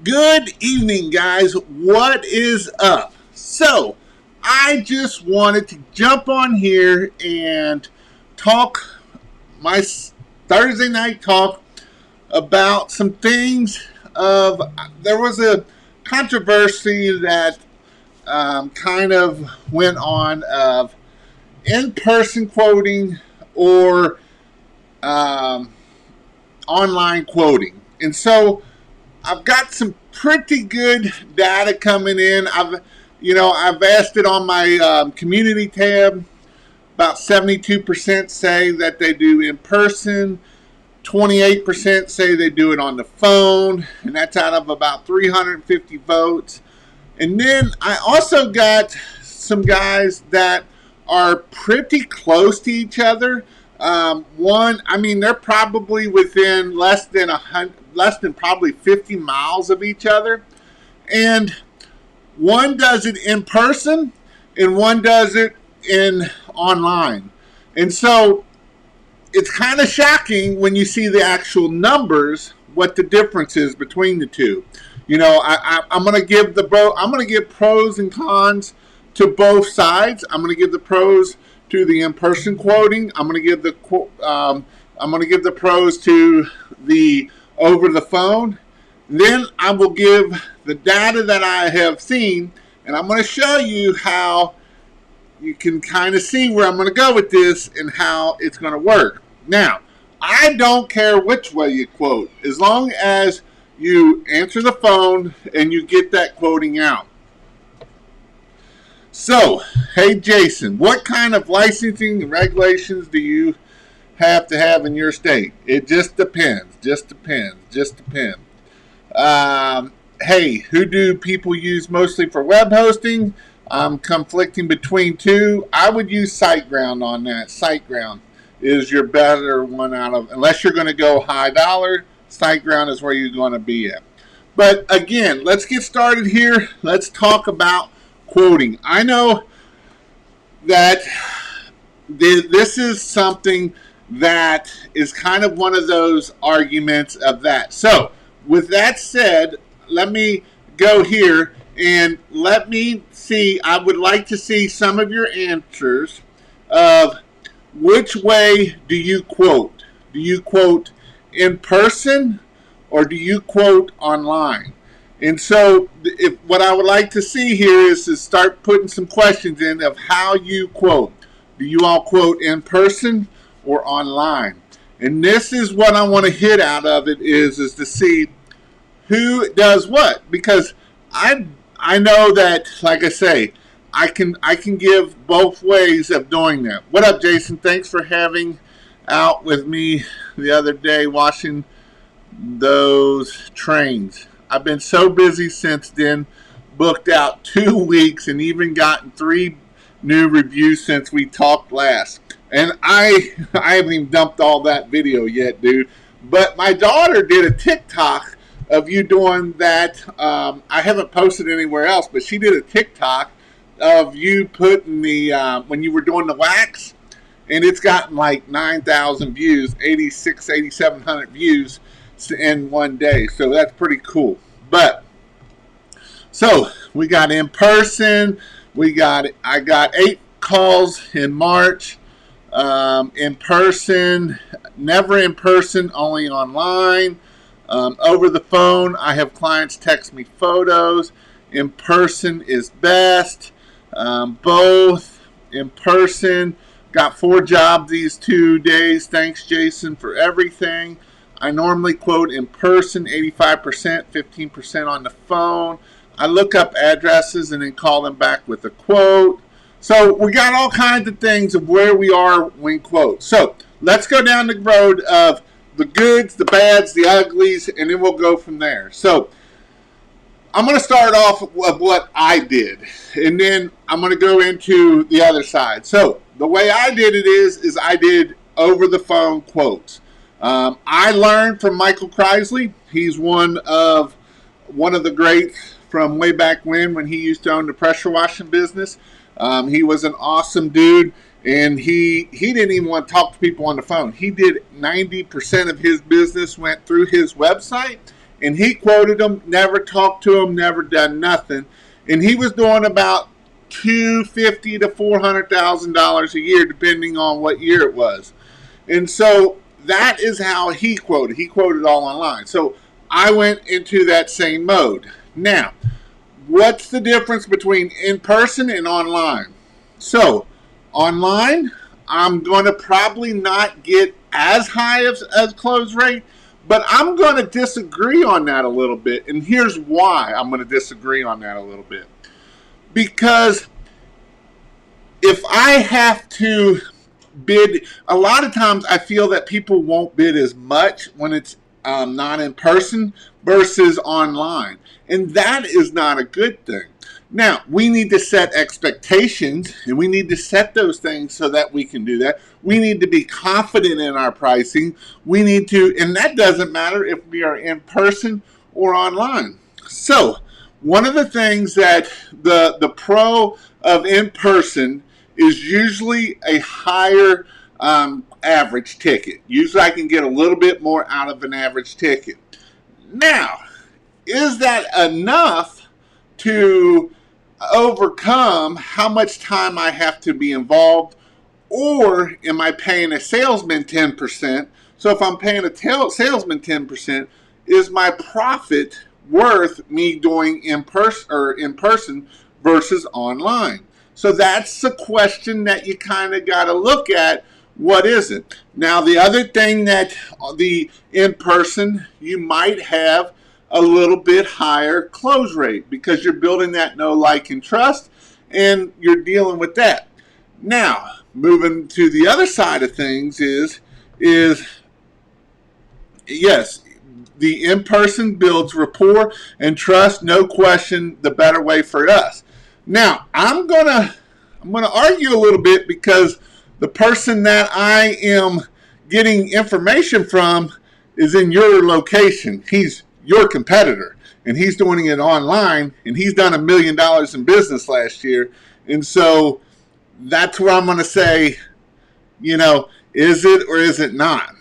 Good evening, guys. What is up? So, I just wanted to jump on here and talk my Thursday night talk about some things. There was a controversy that kind of went on of in-person quoting or um, online quoting, and so I've got some pretty good data coming in. I've asked it on my community tab. About 72% say that they do in person. 28% say they do it on the phone, and that's out of about 350 votes. And then I also got some guys that are pretty close to each other. They're probably within less than probably 50 miles of each other, and one does it in person, and one does it in online, and so it's kind of shocking when you see the actual numbers what the difference is between the two. I'm going to give pros and cons to both sides. I'm going to give the pros to the in-person quoting. I'm going to give the pros to the over the phone. Then I will give the data that I have seen, and I'm going to show you how you can kind of see where I'm going to go with this and how it's going to work. Now, I don't care which way you quote, as long as you answer the phone and you get that quoting out. So, hey Jason, what kind of licensing and regulations do you have to have in your state? It just depends. Hey, who do people use mostly for web hosting? I'm conflicting between two. I would use SiteGround on that. SiteGround is your better one out of, unless you're going to go high dollar, SiteGround is where you're going to be at. But again, let's get started here. Let's talk about quoting. I know that this is something that is kind of one of those arguments of that. So, with that said, let me go here and let me see. I would like to see some of your answers of which way do you quote? Do you quote in person or do you quote online? And so, what I would like to see here is to start putting some questions in of how you quote. Do you all quote in person or online? And this is what I want to hit out of it is to see who does what, because I know that, like I say, I can give both ways of doing that. What up, Jason? Thanks for having out with me the other day watching those trains. I've been so busy since then, booked out 2 weeks and even gotten 3 new reviews since we talked last. And I haven't even dumped all that video yet, dude. But my daughter did a TikTok of you doing that. I haven't posted anywhere else, but she did a TikTok of you putting the when you were doing the wax, and it's gotten like 9,000 views, 8,700 views in one day. So that's pretty cool. But so we got in person. I got 8 calls in March. In person, never in person, only online. Over the phone, I have clients text me photos. In person is best. Both in person. Got 4 jobs these 2 days. Thanks, Jason, for everything. I normally quote in person 85%, 15% on the phone. I look up addresses and then call them back with a quote. So we got all kinds of things of where we are when quote. So let's go down the road of the goods, the bads, the uglies, and then we'll go from there. So I'm going to start off with what I did, and then I'm going to go into the other side. So the way I did it is I did over the phone quotes. I learned from Michael Crisley. He's one of the greats from way back when he used to own the pressure washing business. He was an awesome dude, and he didn't even want to talk to people on the phone. He did 90% of his business went through his website, and he quoted them, never talked to them, never done nothing, and he was doing about $250,000 to $400,000 a year, depending on what year it was. And so that is how he quoted. He quoted all online. So I went into that same mode. Now, what's the difference between in person and online? So, online, I'm going to probably not get as high as close rate, but I'm going to disagree on that a little bit. And here's why I'm going to disagree on that a little bit. Because if I have to bid, a lot of times I feel that people won't bid as much when it's not in person versus online. And that is not a good thing. Now, we need to set expectations, and we need to set those things so that we can do that. We need to be confident in our pricing. We need to, and that doesn't matter if we are in person or online. So, one of the things that the pro of in person is usually a higher average ticket. Usually I can get a little bit more out of an average ticket. Now, is that enough to overcome how much time I have to be involved, or am I paying a salesman 10%? So if I'm paying a salesman 10%, is my profit worth me doing in person versus online? So that's the question that you kind of got to look at. What is it? Now, the other thing that the in person, you might have a little bit higher close rate because you're building that know, like, and trust, and you're dealing with that. Now, moving to the other side of things is yes, the in-person builds rapport and trust, no question, the better way for us. Now, I'm gonna argue a little bit because the person that I am getting information from is in your location. He's your competitor, and he's doing it online, and he's done $1 million in business last year. And so that's where I'm going to say, is it or is it not?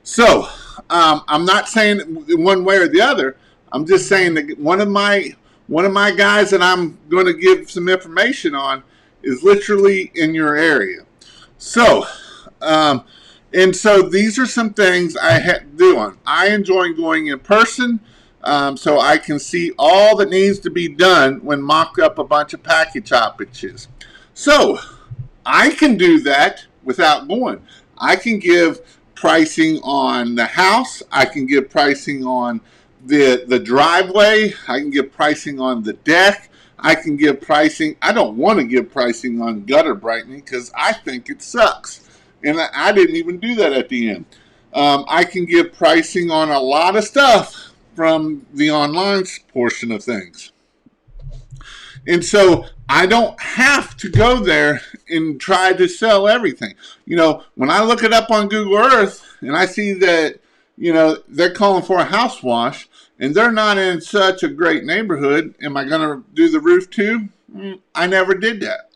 So I'm not saying one way or the other. I'm just saying that one of my guys that I'm going to give some information on is literally in your area. So, and so these are some things I do. I enjoy going in person, so I can see all that needs to be done when mock up a bunch of package operations. So I can do that without going. I can give pricing on the house. I can give pricing on the driveway. I can give pricing on the deck. I can give pricing. I don't want to give pricing on gutter brightening because I think it sucks. And I didn't even do that at the end. I can give pricing on a lot of stuff from the online portion of things. And so I don't have to go there and try to sell everything. When I look it up on Google Earth and I see that, they're calling for a house wash and they're not in such a great neighborhood, am I going to do the roof too? I never did that.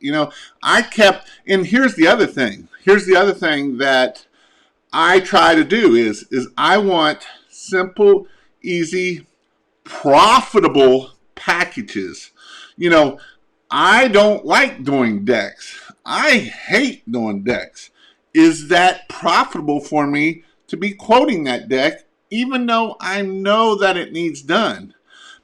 And here's the other thing. Here's the other thing that I try to do is I want simple, easy, profitable packages. I don't like doing decks. I hate doing decks. Is that profitable for me to be quoting that deck, even though I know that it needs done?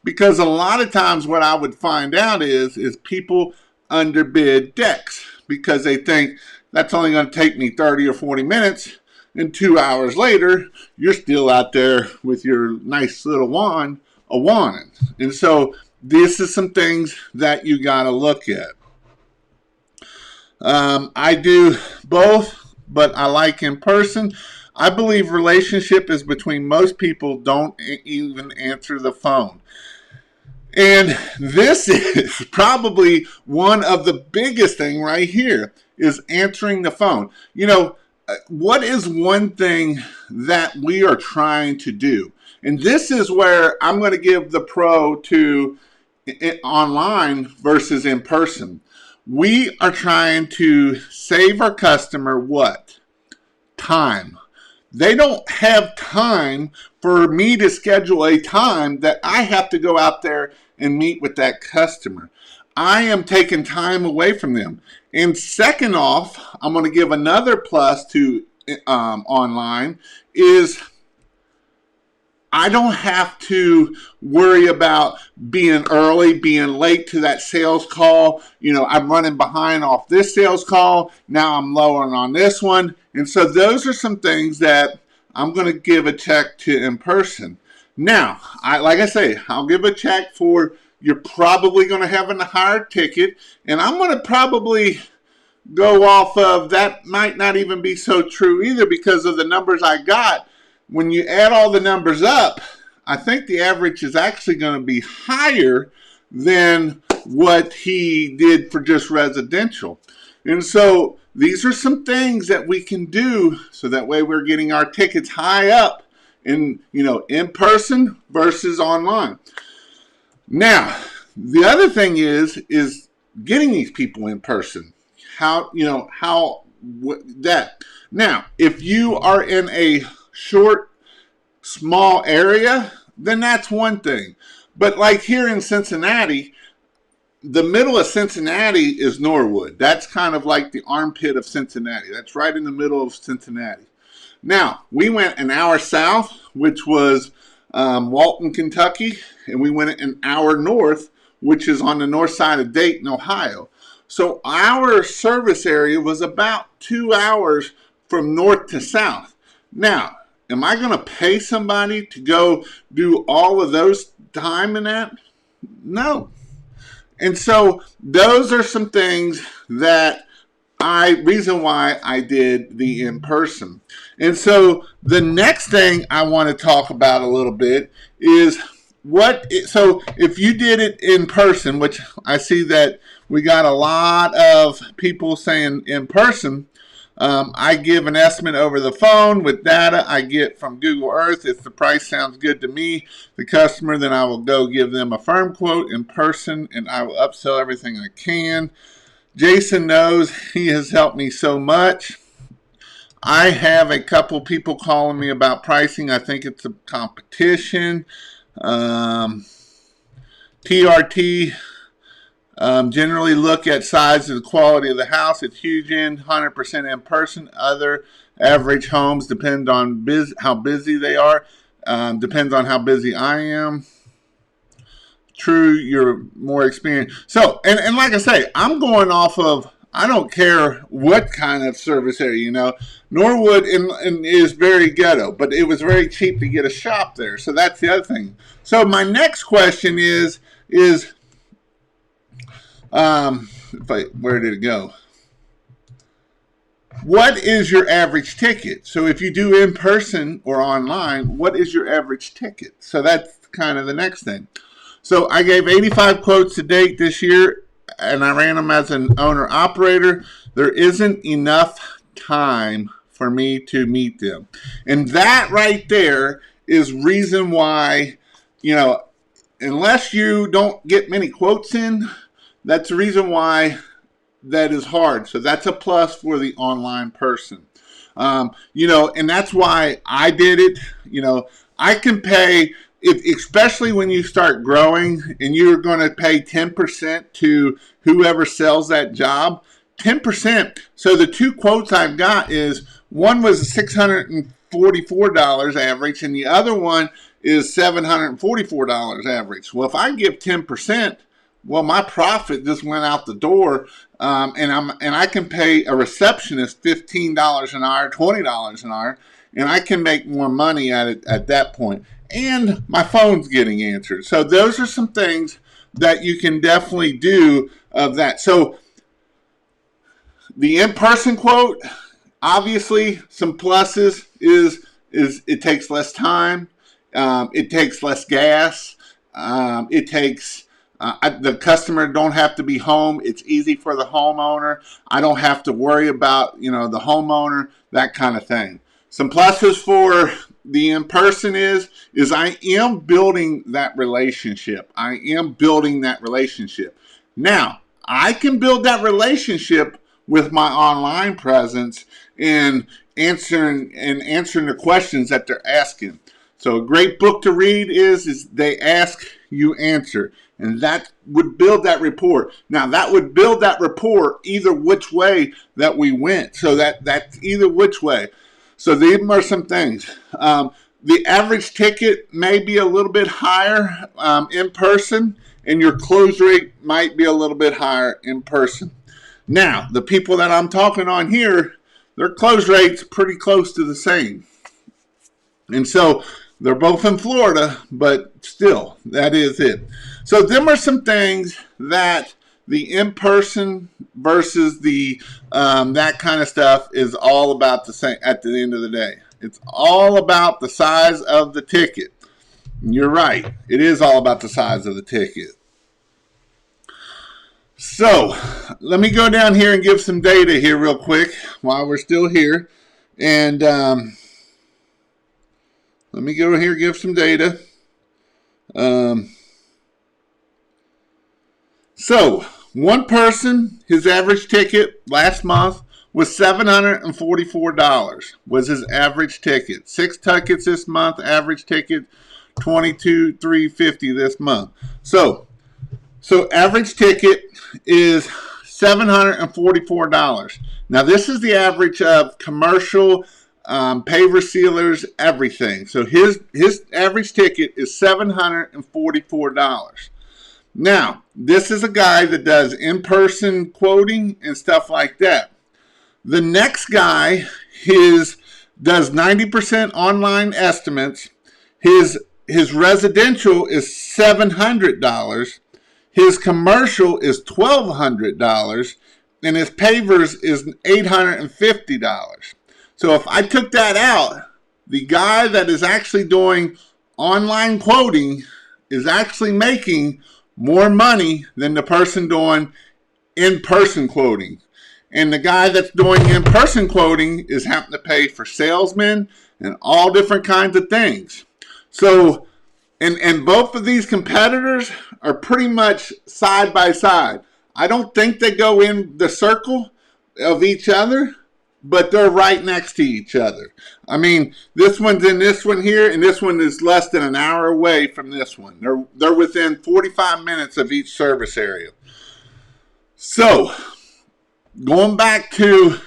Because a lot of times what I would find out is people underbid decks because they think that's only going to take me 30 or 40 minutes, and 2 hours later, you're still out there with your nice little wand, a-wanting. And so this is some things that you got to look at. I do both, but I like in person. I believe relationship is between most people don't even answer the phone. And this is probably one of the biggest thing right here is answering the phone. What is one thing that we are trying to do? And this is where I'm going to give the pro to online versus in person. We are trying to save our customer what? Time. They don't have time for me to schedule a time that I have to go out there and meet with that customer. I am taking time away from them. And second off, I'm going to give another plus to online is I don't have to worry about being early, being late to that sales call. You know, I'm running behind off this sales call. Now I'm lowering on this one. And so those are some things that I'm going to give a check to in person. Now, like I say, I'll give a check for you're probably going to have a higher ticket. And I'm going to probably go off of that might not even be so true either because of the numbers I got. When you add all the numbers up, I think the average is actually going to be higher than what he did for just residential. And so these are some things that we can do so that way we're getting our tickets high up in person versus online. Now, the other thing is getting these people in person. How that. Now, if you are in a short, small area, then that's one thing. But like here in Cincinnati, the middle of Cincinnati is Norwood. That's kind of like the armpit of Cincinnati. That's right in the middle of Cincinnati. Now, we went an hour south, which was Walton, Kentucky, and we went an hour north, which is on the north side of Dayton, Ohio. So our service area was about 2 hours from north to south. Now, am I going to pay somebody to go do all of those time in that? No. And so those are some things that reason why I did the in-person. And so the next thing I want to talk about a little bit is so if you did it in person, which I see that we got a lot of people saying in person, I give an estimate over the phone with data I get from Google Earth. If the price sounds good to me, the customer, then I will go give them a firm quote in person and I will upsell everything I can. Jason knows he has helped me so much. I have a couple people calling me about pricing. I think it's a competition. TRT generally look at size and the quality of the house. It's huge in 100% in person. Other average homes depend on how busy they are. Depends on how busy I am. True, you're more experienced. So, and like I say, I'm going off of, I don't care what kind of service area, Norwood is very ghetto, but it was very cheap to get a shop there. So that's the other thing. So my next question is where did it go? What is your average ticket? So if you do in person or online, what is your average ticket? So that's kind of the next thing. So I gave 85 quotes to date this year, and I ran them as an owner-operator. There isn't enough time for me to meet them. And that right there is reason why, unless you don't get many quotes in, that's the reason why that is hard. So that's a plus for the online person. And that's why I did it. I can pay, especially when you start growing and you're going to pay 10% to whoever sells that job. 10%. So the two quotes I've got is one was $644 average and the other one is $744 average. Well, if I give 10%, well, my profit just went out the door, and I can pay a receptionist $15 an hour, $20 an hour, and I can make more money at it at that point. And my phone's getting answered. So those are some things that you can definitely do of that. So the in-person quote, obviously, some pluses is it takes less time, it takes less gas, it takes. The customer don't have to be home. It's easy for the homeowner. I don't have to worry about, the homeowner, that kind of thing. Some pluses for the in-person is I am building that relationship. Now, I can build that relationship with my online presence and answering the questions that they're asking. So a great book to read is They Ask, You Answer. And that would build that rapport. Now, that would build that rapport either which way that we went. So that's either which way. So these are some things. The average ticket may be a little bit higher in person, and your close rate might be a little bit higher in person. Now, the people that I'm talking on here, their close rate's pretty close to the same. And so they're both in Florida, but still, that is it. So them are some things that the in-person versus the that kind of stuff is all about the same at the end of the day. It's all about the size of the ticket. And you're right. It is all about the size of the ticket. So let me go down here and give some data here real quick while we're still here. And let me go here and give some data. So one person, his average ticket last month was $744 was his average ticket. 6 tickets this month, average ticket $22,350 this month. So average ticket is $744. Now this is the average of commercial, paver sealers, everything. So his average ticket is $744. Now, this is a guy that does in-person quoting and stuff like that. The next guy does 90% online estimates. His residential is $700. His commercial is $1,200, and his pavers is $850. So if I took that out, the guy that is actually doing online quoting is actually making more money than the person doing in-person quoting. And the guy that's doing in-person quoting is having to pay for salesmen and all different kinds of things. So, and both of these competitors are pretty much side by side. I don't think they go in the circle of each other, but they're right next to each other. I mean, this one's in this one here, and this one is less than an hour away from this one. They're within 45 minutes of each service area. So, going back to,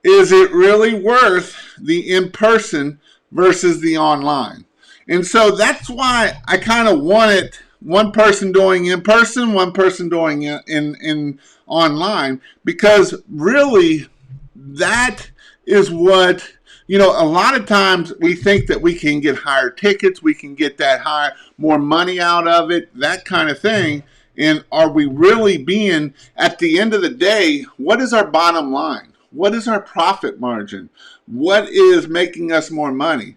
is it really worth the in-person versus the online? And so that's why I kind of wanted one person doing in-person, one person doing in online, because really that is what, a lot of times we think that we can get higher tickets, we can get that more money out of it, that kind of thing. And are we really being, at the end of the day, what is our bottom line? What is our profit margin? What is making us more money?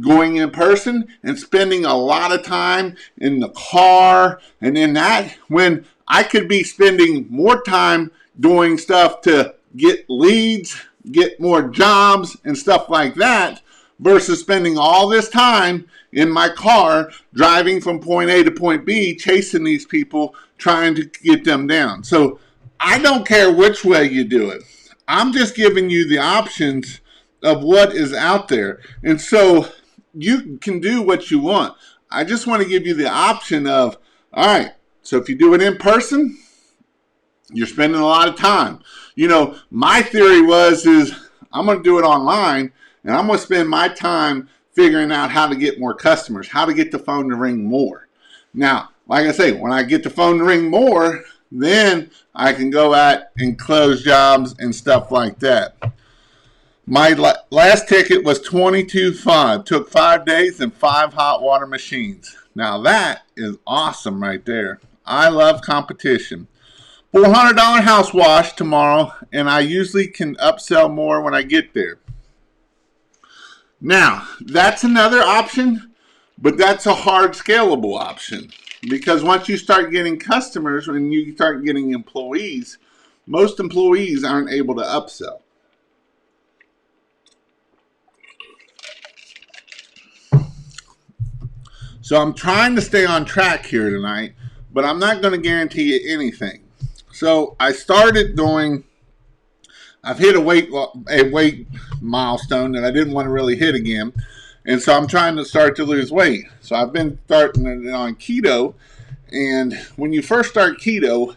Going in person and spending a lot of time in the car, and in that, when I could be spending more time doing stuff to get leads, get more jobs and stuff like that, versus spending all this time in my car driving from point A to point B, chasing these people, trying to get them down. So I don't care which way you do it. I'm just giving you the options of what is out there. And so you can do what you want. I just want to give you the option of, all right, so if you do it in person, you're spending a lot of time. My theory is I'm going to do it online, and I'm going to spend my time figuring out how to get more customers, how to get the phone to ring more. Now, like I say, when I get the phone to ring more, then I can go out and close jobs and stuff like that. My last ticket was $22,500. Took 5 days and 5 hot water machines. Now that is awesome right there. I love competition. $400 house wash tomorrow, and I usually can upsell more when I get there. Now, that's another option, but that's a hard scalable option, because once you start getting customers and you start getting employees, most employees aren't able to upsell. So I'm trying to stay on track here tonight, but I'm not going to guarantee you anything. So I started doing I've hit a weight milestone that I didn't want to really hit again, and so I'm trying to start to lose weight. So I've been starting on keto, and when you first start keto,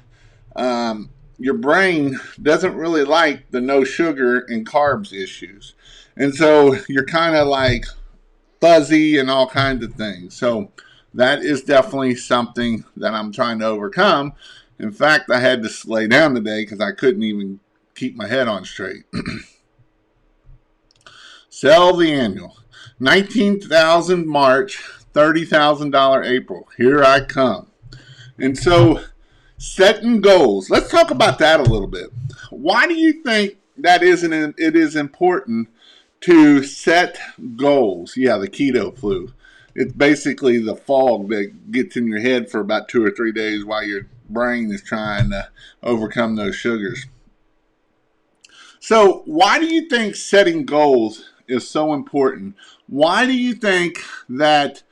your brain doesn't really like the no sugar and carbs issues, and so you're kind of like fuzzy and all kinds of things. So that is definitely something that I'm trying to overcome. In fact, I had to lay down today because I couldn't even keep my head on straight. Sell the annual. 19,000 March, $30,000 April. Here I come. And so setting goals. Let's talk about that a little bit. Why do you think that it is important to set goals? Yeah, the keto flu. It's basically the fog that gets in your head for about 2 or 3 days while your brain is trying to overcome those sugars. So why do you think setting goals is so important? Why do you think that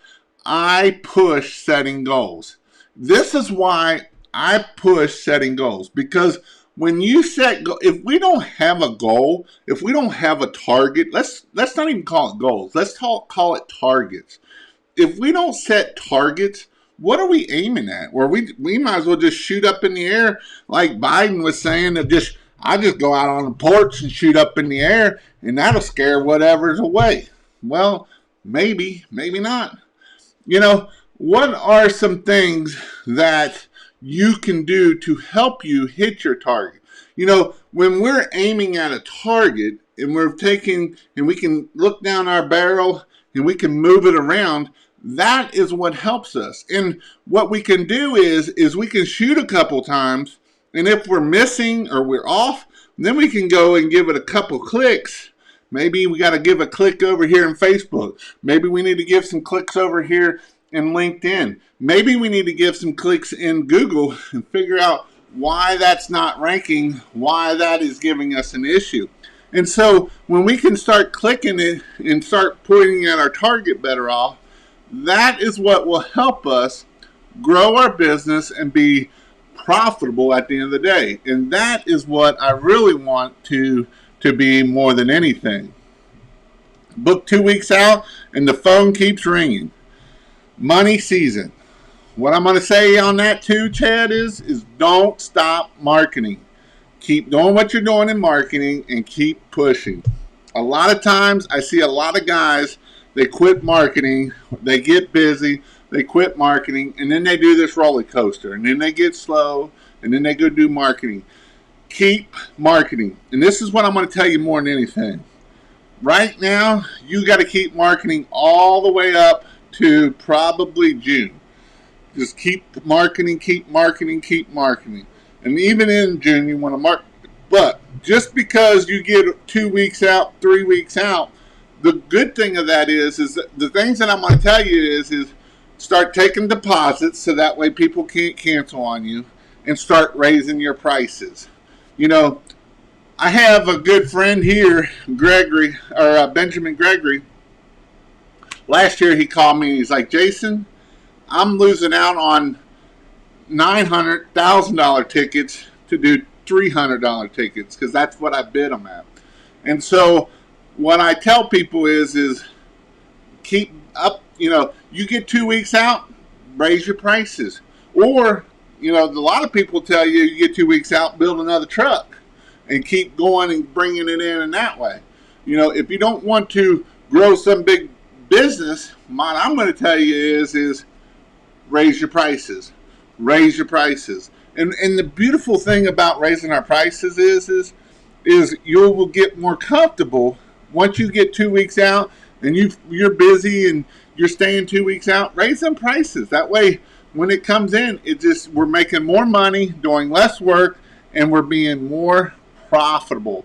I push setting goals? This is why I push setting goals, because when you if we don't have a goal, if we don't have a target, let's not even call it goals. Let's call it targets. If we don't set targets, what are we aiming at? Where we might as well just shoot up in the air, like Biden was saying, I just go out on the porch and shoot up in the air, and that'll scare whatever's away. Well, maybe not. What are some things that you can do to help you hit your target? When we're aiming at a target and we can look down our barrel and we can move it around, that is what helps us. And what we can do is we can shoot a couple times, and if we're missing or we're off, then we can go and give it a couple clicks. Maybe we got to give a click over here in Facebook. Maybe we need to give some clicks over here in LinkedIn. Maybe we need to give some clicks in Google and figure out why that's not ranking, why that is giving us an issue. And so when we can start clicking it and start pointing at our target better off, that is what will help us grow our business and be profitable at the end of the day. And that is what I really want to be more than anything. Book 2 weeks out and the phone keeps ringing. Money season. What I'm going to say on that too, Chad, is don't stop marketing. Keep doing what you're doing in marketing and keep pushing. A lot of times I see a lot of guys, they quit marketing, they get busy, they quit marketing, and then they do this roller coaster, and then they get slow, and then they go do marketing. Keep marketing. And this is what I'm going to tell you more than anything. Right now, you got to keep marketing all the way up to probably June. Just keep marketing, keep marketing, keep marketing. And even in June, you want to market. But just because you get 2 weeks out, 3 weeks out, the good thing of that is that the things that I'm going to tell you is start taking deposits so that way people can't cancel on you, and start raising your prices. I have a good friend here, Benjamin Gregory. Last year he called me and he's like, Jason, I'm losing out on $900,000 tickets to do $300 tickets because that's what I bid them at. And so what I tell people is keep up. You get 2 weeks out, raise your prices. Or, a lot of people tell you get 2 weeks out, build another truck and keep going and bringing it in that way. If you don't want to grow some big business, what I'm going to tell you is raise your prices. Raise your prices. And the beautiful thing about raising our prices is you will get more comfortable once you get 2 weeks out and you're busy and you're staying 2 weeks out. Raise them prices. That way, when it comes in, we're making more money, doing less work, and we're being more profitable.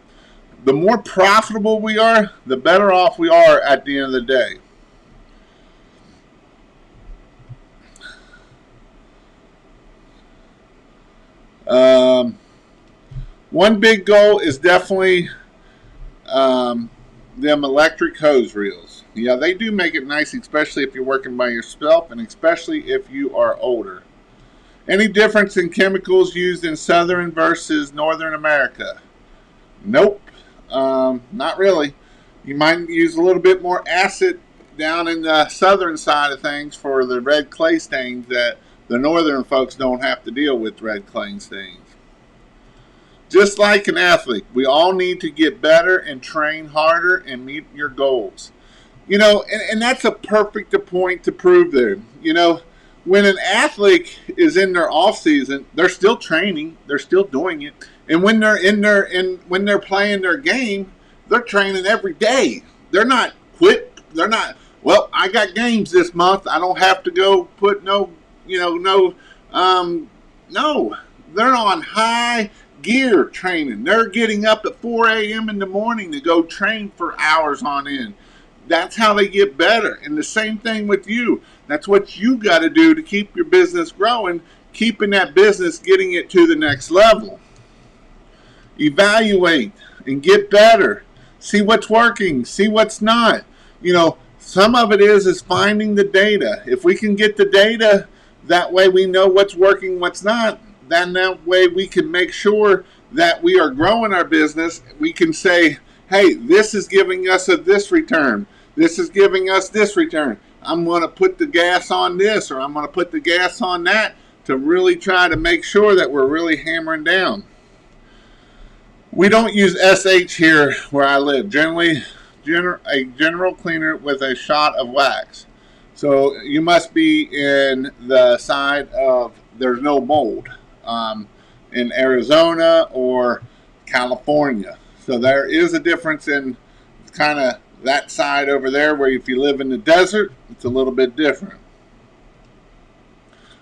The more profitable we are, the better off we are at the end of the day. One big goal is definitely them electric hose reels. Yeah, they do make it nice, especially if you're working by yourself and especially if you are older. Any difference in chemicals used in Southern versus Northern America? Nope, not really. You might use a little bit more acid down in the southern side of things for the red clay stains that the northern folks don't have to deal with red clay stains. Just like an athlete, we all need to get better and train harder and meet your goals. And that's a perfect point to prove there. When an athlete is in their off season, they're still training, they're still doing it, and when they're playing their game, they're training every day. They're not quit. They're not. Well, I got games this month. I don't have to go put no, no, no. They're on high gear training. They're getting up at 4 a.m. in the morning to go train for hours on end. That's how they get better. And the same thing with you. That's what you got to do to keep your business growing, keeping that business, getting it to the next level. Evaluate and get better. See what's working, see what's not. Some of it is finding the data. If we can get the data, that way we know what's working, what's not. Then that way we can make sure that we are growing our business. We can say, hey, this is giving us this return. This is giving us this return. I'm going to put the gas on this, or I'm going to put the gas on that to really try to make sure that we're really hammering down. We don't use SH here where I live. Generally, a general cleaner with a shot of wax. So you must be in the side of there's no mold in Arizona or California. So there is a difference in kind of that side over there, where if you live in the desert, it's a little bit different.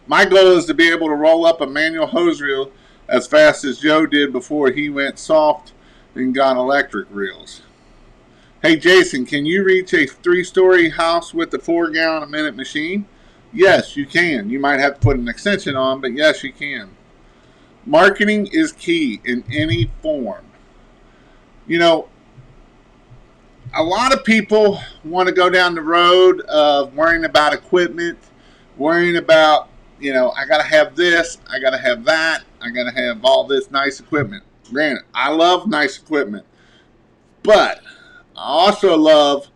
My goal is to be able to roll up a manual hose reel as fast as Joe did before he went soft and got electric reels. Hey Jason, can you reach a 3-story house with a 4-gallon a minute machine? Yes, you can. You might have to put an extension on, but yes, you can. Marketing is key in any form. A lot of people want to go down the road of worrying about equipment, worrying about, I got to have this, I got to have that, I got to have all this nice equipment. Granted, I love nice equipment, but I also love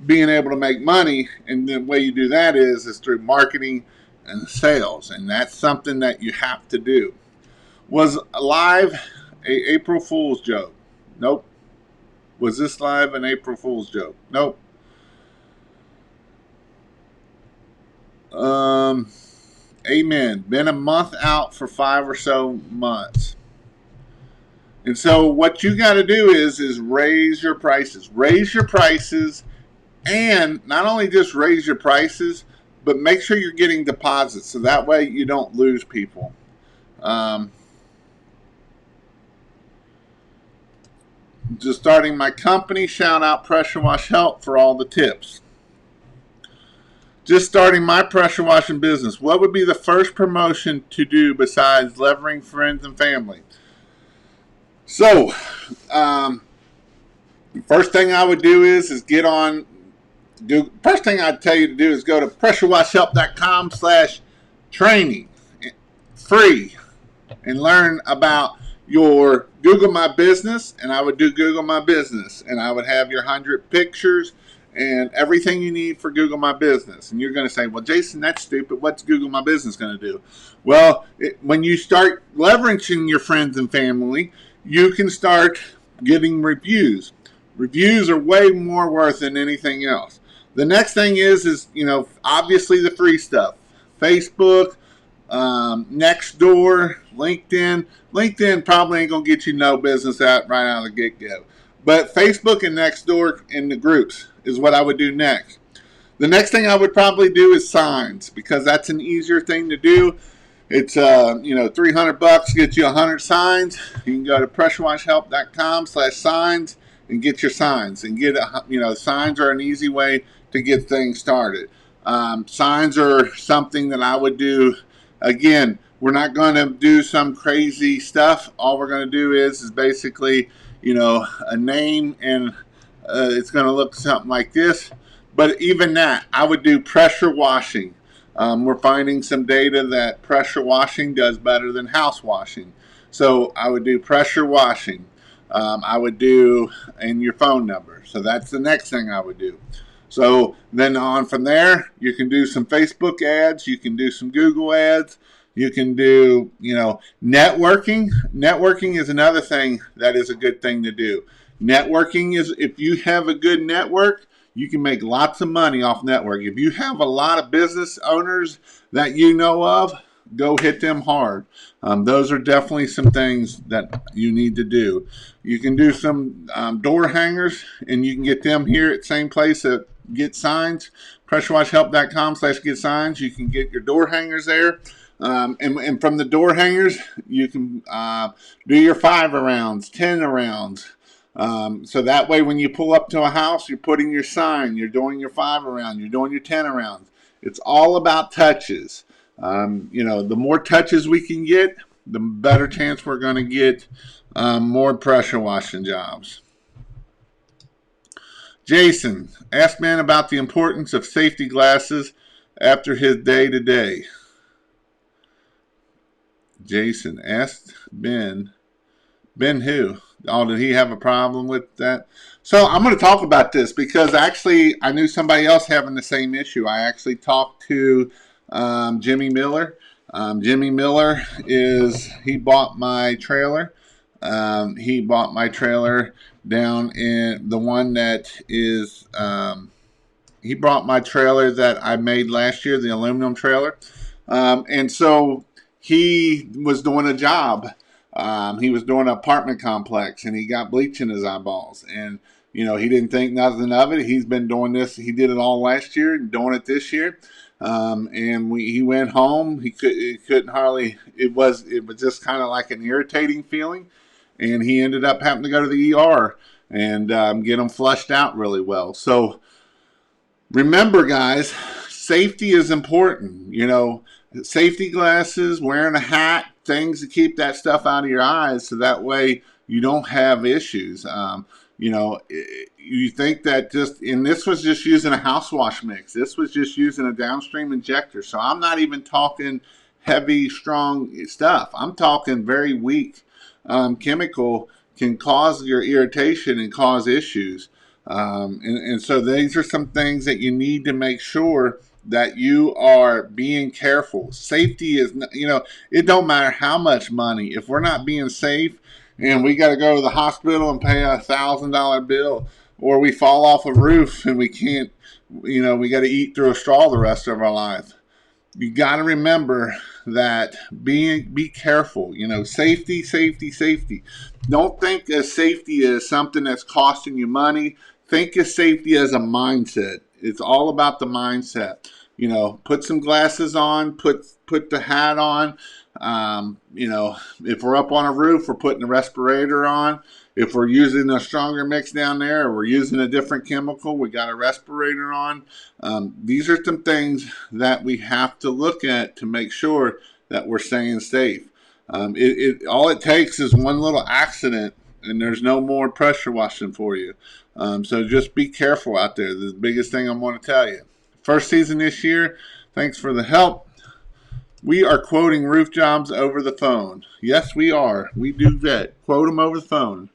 being able to make money, and the way you do that is through marketing and sales, and that's something that you have to do. Was live a April Fool's joke? Nope. Was this live an April Fool's joke? Nope. Amen. Been a month out for 5 or so months. And so what you got to do is raise your prices. Raise your prices, and not only just raise your prices, but make sure you're getting deposits so that way you don't lose people. Just starting my company, shout out Pressure Wash Help for all the tips. Just starting my pressure washing business. What would be the first promotion to do besides leveraging friends and family? So, first thing I would do is get on. First thing I'd tell you to do is go to pressurewashhelp.com/training, free, and learn about your Google My Business. And I would do Google My Business, and I would have your 100 pictures and everything you need for Google My Business. And you're going to say, well, Jason, that's stupid. What's Google My Business going to do? Well, when you start leveraging your friends and family, you can start getting reviews. Reviews are way more worth than anything else. The next thing is obviously the free stuff. Facebook, Nextdoor, LinkedIn. LinkedIn probably ain't going to get you no business out right out of the get-go. But Facebook and Nextdoor in the groups is what I would do next. The next thing I would probably do is signs, because that's an easier thing to do. It's $300 gets you 100 signs. You can go to pressurewashhelp.com/signs and get your signs, and signs are an easy way to get things started. Signs are something that I would do. Again, we're not going to do some crazy stuff. All we're going to do is basically a name, and it's going to look something like this. But even that, I would do pressure washing. We're finding some data that pressure washing does better than house washing. So I would do pressure washing. I would do, and your phone number. So that's the next thing I would do. So then on from there, you can do some Facebook ads, you can do some Google ads, you can do, networking. Networking is another thing that is a good thing to do. Networking is, if you have a good network, you can make lots of money off network. If you have a lot of business owners that you know of, go hit them hard. Those are definitely some things that you need to do. You can do some door hangers, and you can get them here at the same place at Get Signs, pressurewashhelp.com/get signs. You can get your door hangers there. And from the door hangers, you can do your 5 rounds, 10 rounds. So that way, when you pull up to a house, you're putting your sign, you're doing your 5 around, you're doing your 10 around. It's all about touches. The more touches we can get, the better chance we're going to get more pressure washing jobs. Jason asked Ben about the importance of safety glasses after his day-to-day. Jason asked Ben who? Oh, did he have a problem with that? So I'm going to talk about this because actually I knew somebody else having the same issue. I actually talked to Jimmy Miller. Jimmy Miller he bought my trailer. He bought my trailer down in the one that is, he brought my trailer that I made last year, the aluminum trailer. And so he was doing a job. He was doing an apartment complex, and he got bleach in his eyeballs. And, he didn't think nothing of it. He's been doing this. He did it all last year and doing it this year. And he went home. He couldn't hardly, it was just kind of like an irritating feeling. And he ended up having to go to the ER and get them flushed out really well. So remember, guys, safety is important. Safety glasses, wearing a hat, things to keep that stuff out of your eyes so that way you don't have issues. You think that and this was just using a house wash mix. This was just using a downstream injector. So I'm not even talking heavy, strong stuff. I'm talking very weak chemical can cause your irritation and cause issues. And so these are some things that you need to make sure that you are being careful. Safety is, it don't matter how much money. If we're not being safe and we got to go to the hospital and pay $1,000 bill, or we fall off a roof and we can't, we got to eat through a straw the rest of our life. You got to remember that be careful. Safety, safety, safety. Don't think of safety as something that's costing you money. Think of safety as a mindset. It's all about the mindset. Put some glasses on, put the hat on. If we're up on a roof, we're putting a respirator on. If we're using a stronger mix down there, or we're using a different chemical, we got a respirator on. These are some things that we have to look at to make sure that we're staying safe. All it takes is one little accident, and there's no more pressure washing for you. So just be careful out there. The biggest thing I want to tell you. First season this year, thanks for the help. We are quoting roof jobs over the phone. Yes, we are. We do that. Quote them over the phone.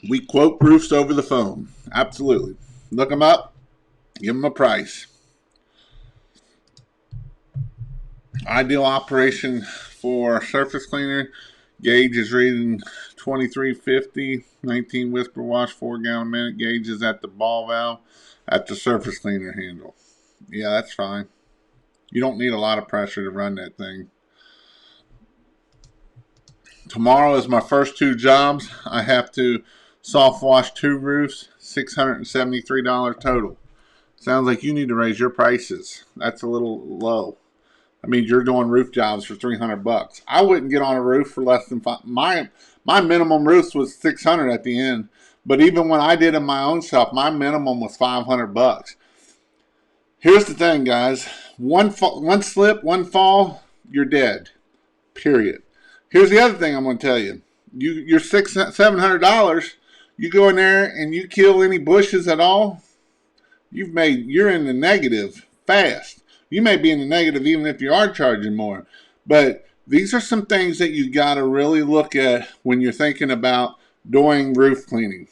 We quote roofs over the phone. Absolutely. Look them up. Give them a price. Ideal operation for surface cleaner. Gauge is reading 2350, 19 whisper wash, 4 gallon a minute. Gauge is at the ball valve at the surface cleaner handle. Yeah, that's fine. You don't need a lot of pressure to run that thing. Tomorrow is my first 2 jobs. I have to soft wash 2 roofs, $673 total. Sounds like you need to raise your prices. That's a little low. I mean, you're doing roof jobs for $300. I wouldn't get on a roof for less than $500. My minimum roofs was $600 at the end. But even when I did it my own stuff, my minimum was $500. Here's the thing, guys. One slip, one fall, you're dead. Period. Here's the other thing I'm going to tell you. You're $700. You go in there and you kill any bushes at all, you're in the negative fast. You may be in the negative even if you are charging more. But these are some things that you got to really look at when you're thinking about doing roof cleaning.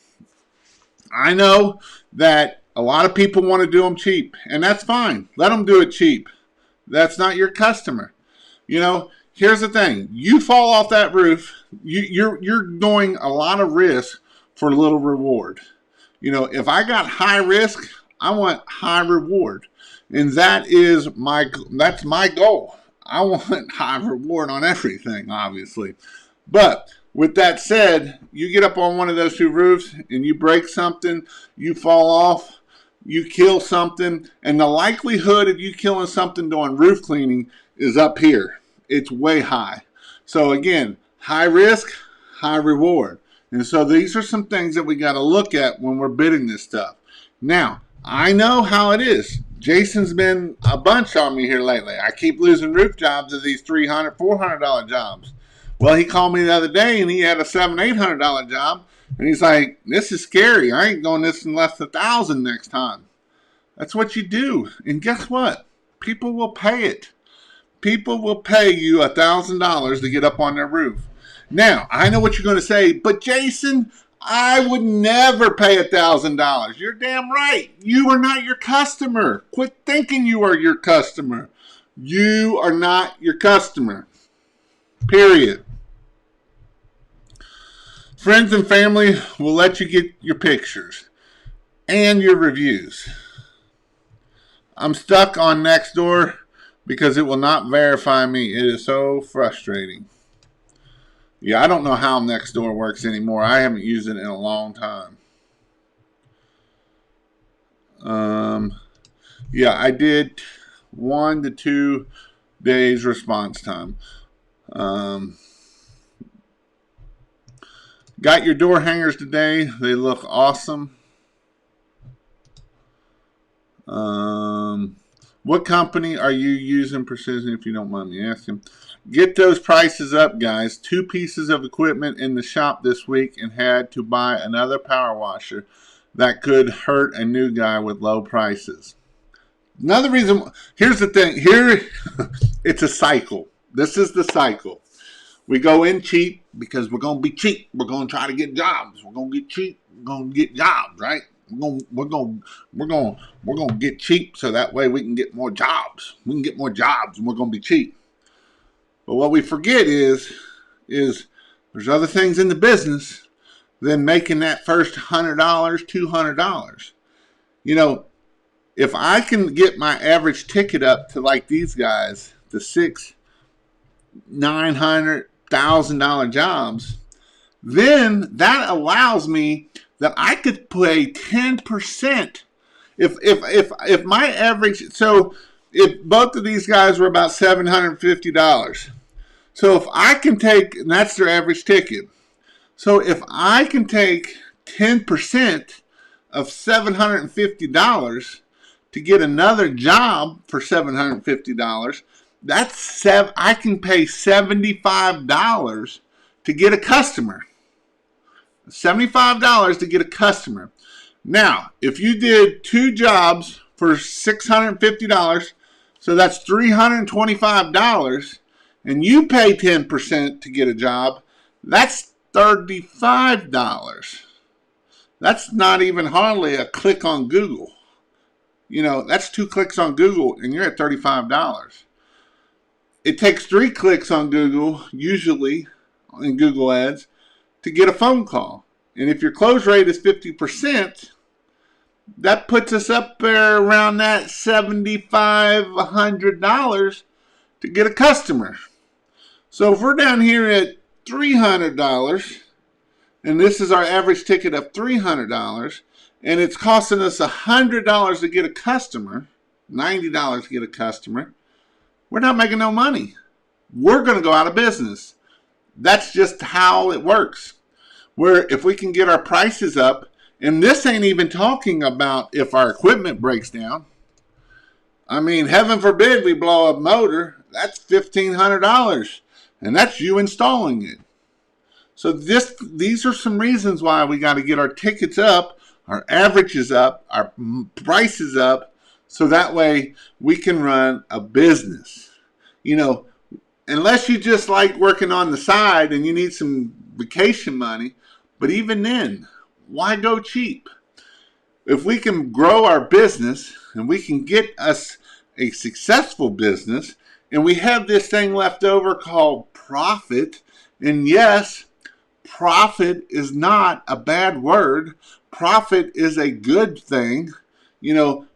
I know that a lot of people want to do them cheap, and that's fine. Let them do it cheap. That's not your customer. You know, here's the thing: you fall off that roof, you're going a lot of risk for little reward. You know, if I got high risk, I want high reward, and that's my goal. I want high reward on everything, obviously. But with that said, you get up on one of those two roofs and you break something, you fall off, you kill something, and the likelihood of you killing something doing roof cleaning is up here. It's way high. So again, high risk, high reward. And so these are some things that we got to look at when we're bidding this stuff. Now, I know how it is. Jason's been a bunch on me here lately. I keep losing roof jobs to these $300, $400 jobs. Well, he called me the other day and he had a $700, $800 job. And he's like, this is scary. I ain't doing this unless $1,000 next time. That's what you do. And guess what? People will pay it. People will pay you $1,000 to get up on their roof. Now, I know what you're going to say, but Jason, I would never pay $1,000. You're damn right. You are not your customer. Quit thinking you are your customer. You are not your customer. Period. Friends and family will let you get your pictures and your reviews. I'm stuck on Nextdoor because it will not verify me. It is so frustrating. Yeah, I don't know how Nextdoor works anymore. I haven't used it in a long time. Yeah, I did 1 to 2 days response time. Got your door hangers today. They look awesome. What company are you using, Precision, if you don't mind me asking? Get those prices up, guys. 2 pieces of equipment in the shop this week and had to buy another power washer. That could hurt a new guy with low prices. Another reason, here's the thing. Here, it's a cycle. This is the cycle. We go in cheap because we're going to be cheap. We're going to try to get jobs. We're going to get cheap. We're going to get jobs, right? We're going to get cheap so that way we can get more jobs. We can get more jobs and we're going to be cheap. But what we forget is there's other things in the business than making that first $100, $200. You know, if I can get my average ticket up to like these guys, the $600, $900, $1,000 jobs, then that allows me that I could pay 10%. If my average, so if both of these guys were about $750, so if I can take, and that's their average ticket, so if I can take 10% of $750 to get another job for $750, I can pay $75 to get a customer. $75 to get a customer. Now, if you did 2 jobs for $650, so that's $325, and you pay 10% to get a job, that's $35. That's not even hardly a click on Google. You know, that's 2 clicks on Google, and you're at $35. It takes 3 clicks on Google, usually in Google Ads, to get a phone call. And if your close rate is 50%, that puts us up there around that $75, $100 to get a customer. So if we're down here at $300, and this is our average ticket of $300, and it's costing us $100 to get a customer, $90 to get a customer, we're not making no money. We're going to go out of business. That's just how it works. Where if we can get our prices up, and this ain't even talking about if our equipment breaks down. I mean, heaven forbid we blow a motor, that's $1,500, and that's you installing it. So these are some reasons why we got to get our tickets up, our averages up, our prices up, so that way we can run a business. You know, Unless you just like working on the side and you need some vacation money. But even then, why go cheap? If we can grow our business and we can get us a successful business and we have this thing left over called profit, and yes, profit is not a bad word. Profit is a good thing.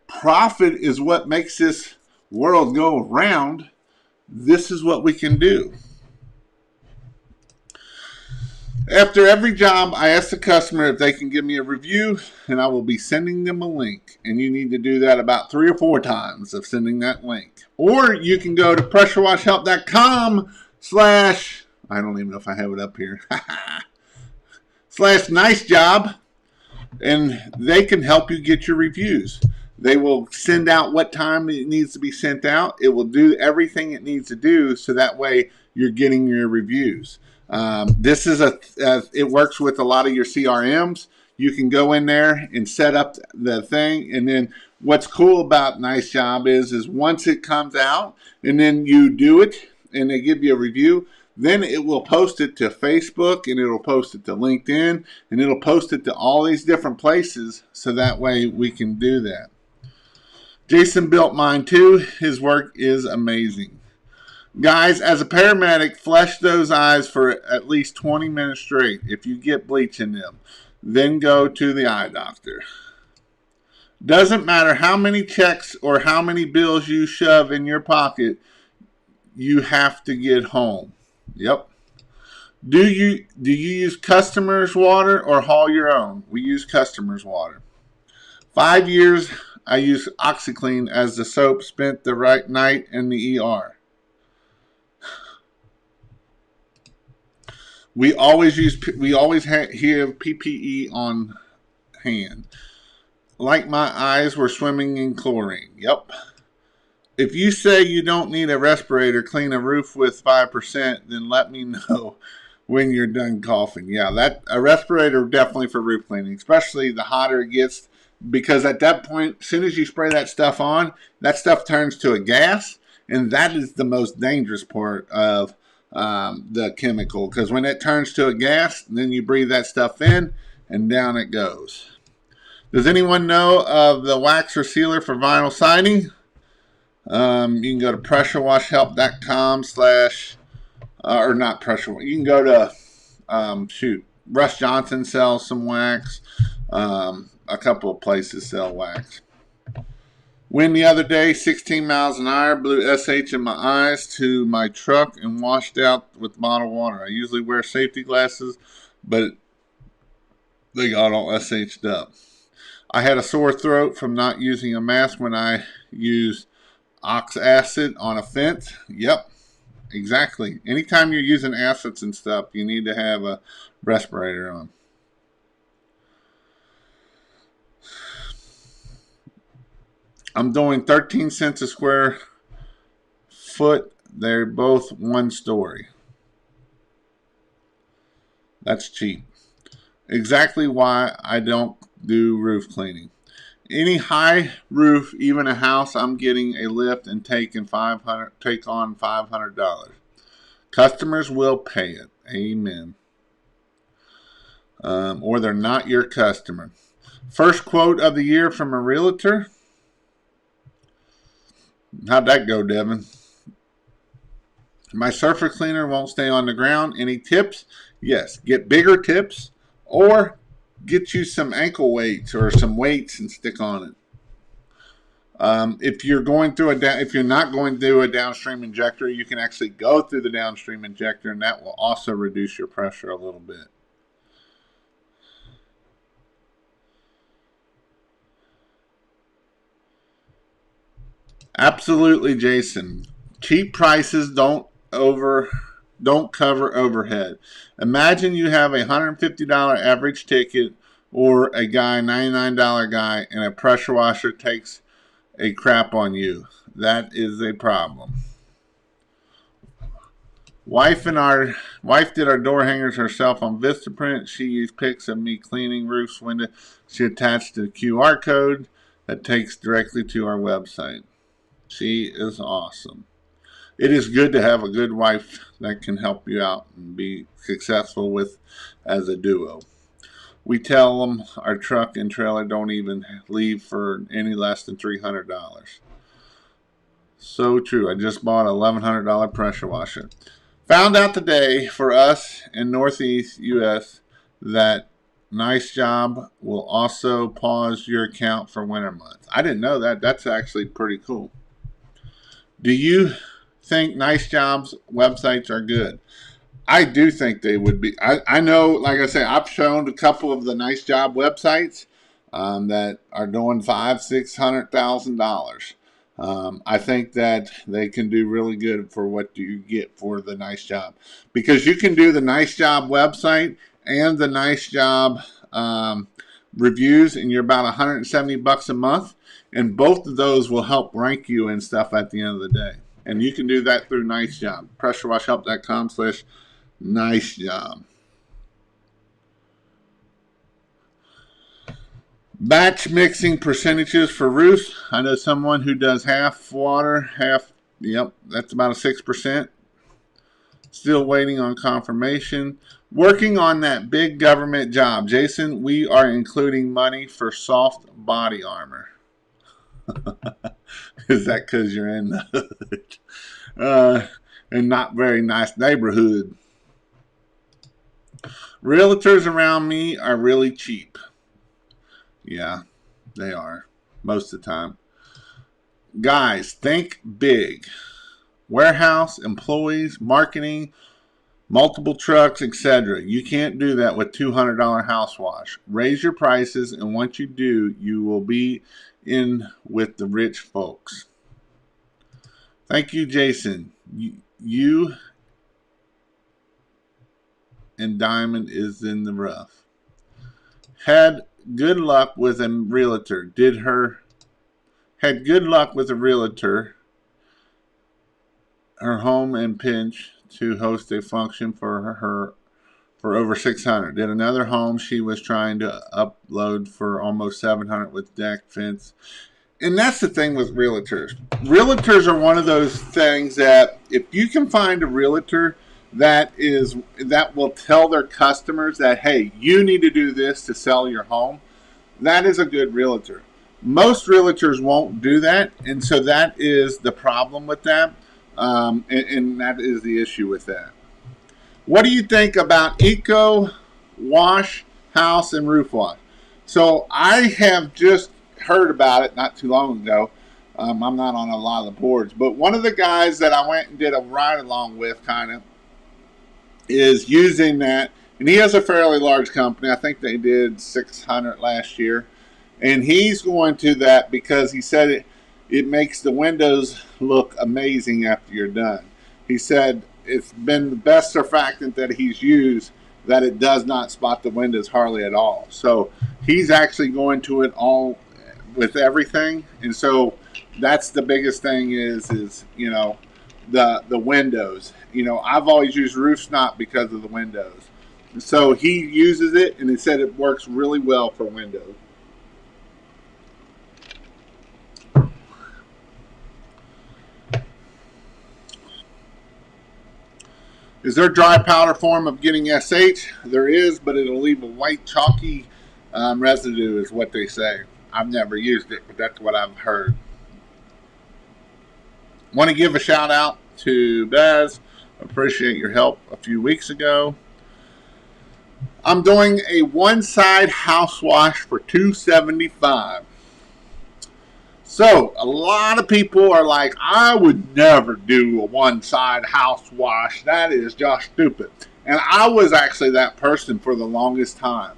Profit is what makes this world go around. This is what we can do. After every job, I ask the customer if they can give me a review, and I will be sending them a link. And you need to do that about 3 or 4 times of sending that link. Or you can go to pressurewashhelp.com slash, I don't even know if I have it up here, slash nice job, and they can help you get your reviews. They will send out what time it needs to be sent out. It will do everything it needs to do so that way you're getting your reviews. This is it works with a lot of your CRMs. You can go in there and set up the thing, and then what's cool about Nice Job is once it comes out and then you do it and they give you a review, then it will post it to Facebook and it'll post it to LinkedIn and it'll post it to all these different places so that way we can do that. Jason built mine too. His work is amazing. Guys, as a paramedic, flush those eyes for at least 20 minutes straight if you get bleach in them. Then go to the eye doctor. Doesn't matter how many checks or how many bills you shove in your pocket, you have to get home. Yep. Do you use customers' water or haul your own? We use customers' water. 5 years, I use OxyClean as the soap. Spent the right night in the ER. We always have PPE on hand. Like my eyes were swimming in chlorine. Yep. If you say you don't need a respirator, clean a roof with 5%, then let me know when you're done coughing. Yeah, that a respirator definitely for roof cleaning, especially the hotter it gets, because at that point, as soon as you spray that stuff on, that stuff turns to a gas, and that is the most dangerous part of the chemical, because when it turns to a gas, then you breathe that stuff in, and down it goes. Does anyone know of the wax or sealer for vinyl siding? You can go to pressurewashhelp.com slash, or not pressure. You can go to, Russ Johnson sells some wax. A couple of places sell wax. Wind the other day, 16 miles an hour, blew SH in my eyes to my truck and washed out with bottled water. I usually wear safety glasses, but they got all SH'd up. I had a sore throat from not using a mask when I used ox acid on a fence. Yep, exactly. Anytime you're using acids and stuff, you need to have a respirator on. I'm doing 13 cents a square foot. They're both one story. That's cheap. Exactly why I don't do roof cleaning. Any high roof, even a house, I'm getting a lift and take on $500. Customers will pay it. Amen. Or they're not your customer. First quote of the year from a realtor. How'd that go, Devin? My surface cleaner won't stay on the ground. Any tips? Yes. Get bigger tips or get you some ankle weights or some weights and stick on it. If you're not going through a downstream injector, you can actually go through the downstream injector, and that will also reduce your pressure a little bit. Absolutely, Jason. Cheap prices don't cover overhead. Imagine you have a $150 average ticket or a guy, $99 guy, and a pressure washer takes a crap on you. That is a problem. Wife did our door hangers herself on Vistaprint. She used pics of me cleaning roofs window. She attached a QR code that takes directly to our website. She is awesome. It is good to have a good wife that can help you out and be successful with as a duo. We tell them our truck and trailer don't even leave for any less than $300. So true. I just bought an $1,100 pressure washer. Found out today for us in Northeast U.S. that Nice Job will also pause your account for winter months. I didn't know that. That's actually pretty cool. Do you think Nice Jobs websites are good? I do think they would be. I know, like I say, I've shown a couple of the Nice Job websites that are doing $500,000, $600,000. I think that they can do really good for what you get for the Nice Job, because you can do the Nice Job website and the Nice Job reviews, and you're about $170 a month, and both of those will help rank you and stuff at the end of the day. And you can do that through Nice Job. PressureWashHelp.com/Nice Job. Batch mixing percentages for roofs. I know someone who does half water, half, yep, that's about a 6%. Still waiting on confirmation. Working on that big government job. Jason, we are including money for soft body armor. Is that because you're in the hood? And not very nice neighborhood. Realtors around me are really cheap. Yeah, they are most of the time. Guys, think big. Warehouse, employees, marketing, multiple trucks, etc. You can't do that with $200 house wash. Raise your prices, and once you do, you will be in with the rich folks. Thank you, Jason. You and Diamond is in the rough. Had good luck with a realtor. Had good luck with a realtor. Her home and pinch to host a function for over 600. Did another home she was trying to upload for almost 700 with deck fence. And that's the thing with realtors. Realtors are one of those things that if you can find a realtor that will tell their customers that, hey, you need to do this to sell your home, that is a good realtor. Most realtors won't do that, and so that is the problem with that, and that is the issue with that. What do you think about Eco Wash, House, and Roof Wash? So I have just heard about it not too long ago. I'm not on a lot of the boards, but one of the guys that I went and did a ride along with kind of is using that, and he has a fairly large company. I think they did 600 last year, and he's going to that because he said it makes the windows look amazing after you're done. He said it's been the best surfactant that he's used, that it does not spot the windows hardly at all. So he's actually going to it all with everything, and so that's the biggest thing is the windows. I've always used Roof Snot because of the windows. So he uses it, and he said it works really well for windows. Is there a dry powder form of getting SH? There is, but it'll leave a white chalky residue is what they say. I've never used it, but that's what I've heard. Want to give a shout out to Baz. Appreciate your help a few weeks ago. I'm doing a one-side house wash for $275. So a lot of people are like, I would never do a one-side house wash. That is just stupid. And I was actually that person for the longest time,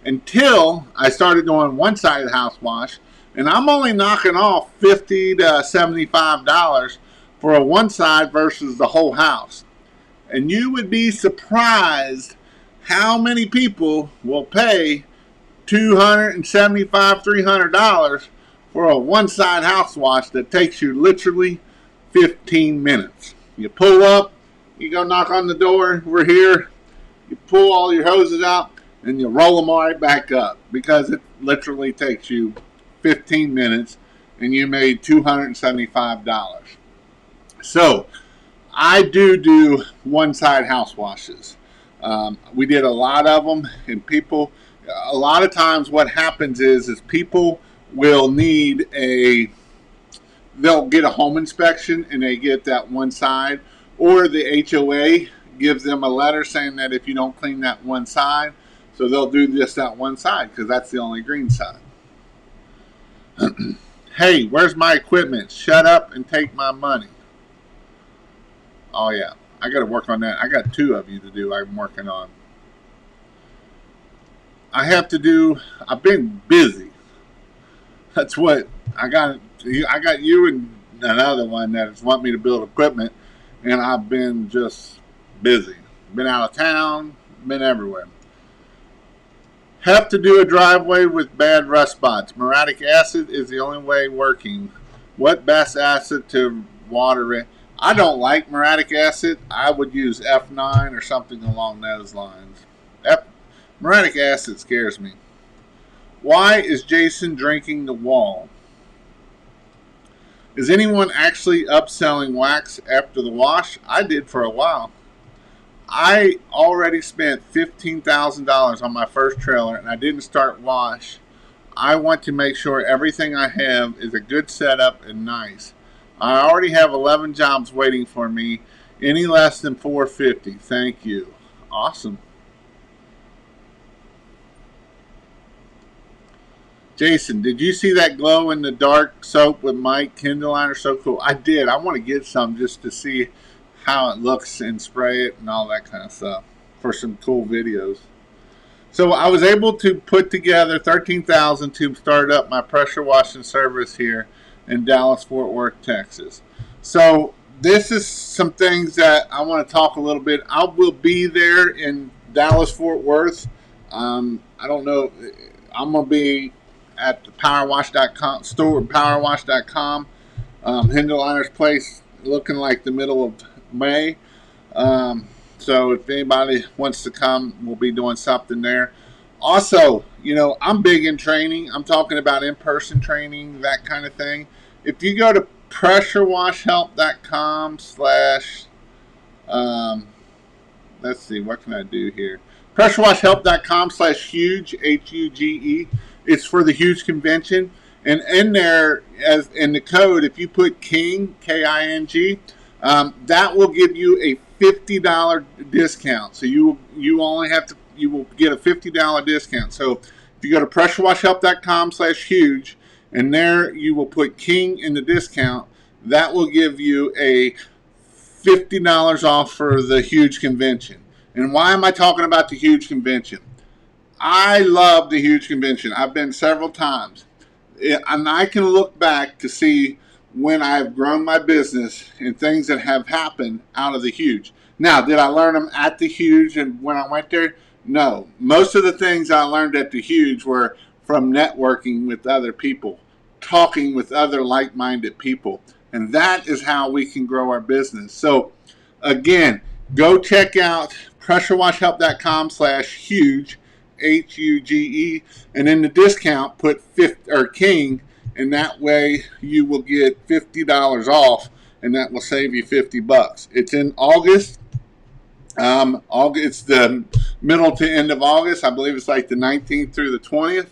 until I started doing one-sided house wash, and I'm only knocking off $50 to $75 for a one side versus the whole house. And you would be surprised how many people will pay $275, $300 for a one-side house wash that takes you literally 15 minutes. You pull up, you go knock on the door, we're here, you pull all your hoses out, and you roll them right back up, because it literally takes you 15 minutes, and you made $275. So I do one side house washes. We did a lot of them, and people, a lot of times what happens is people will need they'll get a home inspection and they get that one side, or the HOA gives them a letter saying that if you don't clean that one side, so they'll do just that one side because that's the only green side. Hey, where's my equipment? Shut up and take my money. Oh yeah, I got to work on that. I got 2 of you to do. I'm working on. I have to do. I've been busy. That's what I got. I got you and another one that want me to build equipment, and I've been just busy. Been out of town. Been everywhere. Have to do a driveway with bad rust spots. Muriatic acid is the only way working. What best acid to water it? I don't like muriatic acid. I would use F9 or something along those lines. Muriatic acid scares me. Why is Jason drinking the wall? Is anyone actually upselling wax after the wash? I did for a while. I already spent $15,000 on my first trailer and I didn't start wash. I want to make sure everything I have is a good setup and nice. I already have 11 jobs waiting for me. Any less than $450. Thank you. Awesome. Jason, did you see that glow in the dark soap with Mike Kindle liner? So cool. I did. I want to get some just to see how it looks and spray it and all that kind of stuff for some cool videos. So I was able to put together $13,000 to start up my pressure washing service here in Dallas, Fort Worth, Texas. So this is some things that I want to talk a little bit. I will be there in Dallas, Fort Worth. I don't know. I'm going to be at the powerwash.com store, powerwash.com. Hindeliner's place, looking like the middle of May. So if anybody wants to come, we'll be doing something there. Also, I'm big in training. I'm talking about in-person training, that kind of thing. If you go to pressurewashhelp.com / let's see, what can I do here? pressurewashhelp.com / huge, HUGE. It's for the huge convention. And in there, as in the code, if you put KING, KING, that will give you a $50 discount. So you only have to, you will get a $50 discount. So if you go to pressurewashhelp.com / huge, and there you will put KING in the discount, that will give you a $50 off for the huge convention. And why am I talking about the huge convention? I love the huge convention. I've been several times. And I can look back to see when I've grown my business and things that have happened out of the huge. Now, did I learn them at the huge and when I went there? No. Most of the things I learned at the huge were from networking with other people, talking with other like-minded people. And that is how we can grow our business. So, again, go check out pressurewashhelp.com / huge, HUGE, and in the discount put KING, and that way you will get $50 off, and that will save you $50. It's in August. It's the middle to end of August. I believe it's like the 19th through the 20th.